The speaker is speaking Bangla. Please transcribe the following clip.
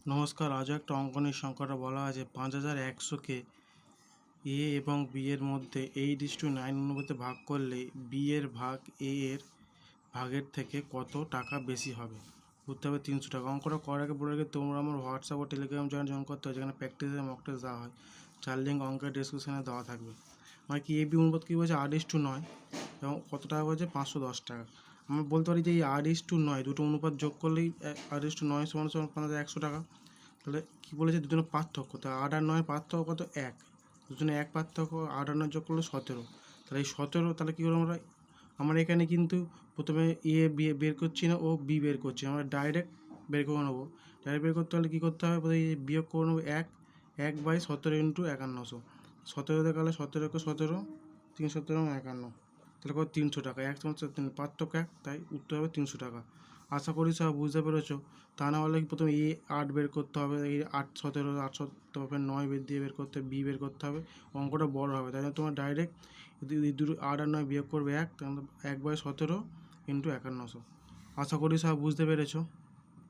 নমস্কার। আজও একটা অঙ্কনের সংখ্যাটা বলা আছে 5100কে এ এবং বি এর মধ্যে 8:9 অনুপাতে ভাগ করলে বি এর ভাগ এ এর ভাগের থেকে কত টাকা বেশি হবে। করতে হবে 300 টাকা। অঙ্কটা করার আগে বলে রাখি, তোমরা আমার হোয়াটসঅ্যাপ ও টেলিগ্রাম চ্যানেল জয়েন করতে হয়, যেখানে প্র্যাকটিসের মক টেস্ট দেওয়া হয়। যার লিঙ্ক অঙ্কের ডিসক্রিপশনে দেওয়া থাকবে। মানে কি, এ বি অনুপাত কী বলছে 8:9 এবং কত টাকা বলছে 510 টাকা। আমরা বলতে পারি যে এই 8:9 দুটো অনুপাত যোগ করলেই 8:9 সমান 5100 টাকা। তাহলে কী বলেছে, দুজনের পার্থক্য, তা 8 আর 9 পার্থক্য কত? 1। দুজনে 1 পার্থক্য, 8 আর 9 যোগ করলে 17। তাহলে এই 17, তাহলে কী করবো আমরা এখানে কিন্তু প্রথমে এ বি বের করছি না, ও বি বের করছি, আমরা ডাইরেক্ট বের করে নেবো। ডাইরেক্ট বের করতে হলে কী করতে হবে, প্রথমে বিয়োগ করে নেবো 1/17 ইন্টু 5100। 17 দেখালে 17 3 17 51, তাহলে কত? 300 টাকা। 1 সমস্যা 3, পার্থক্য 1, তাই উত্তর হবে 300 টাকা। আশা করি সব বুঝতে পেরেছো। তা না হলে প্রথমে 8 বের করতে হবে, এই 8 17 8 17 9 দিয়ে বের করতে, বি বের করতে হবে, অঙ্কটা বড় হবে। তাই জন্য তোমার ডাইরেক্ট দুটো 8 আর 9 বিয়োগ করবে 1, তাহলে 1/17 ইন্টু 5100। আশা করি সব বুঝতে পেরেছো।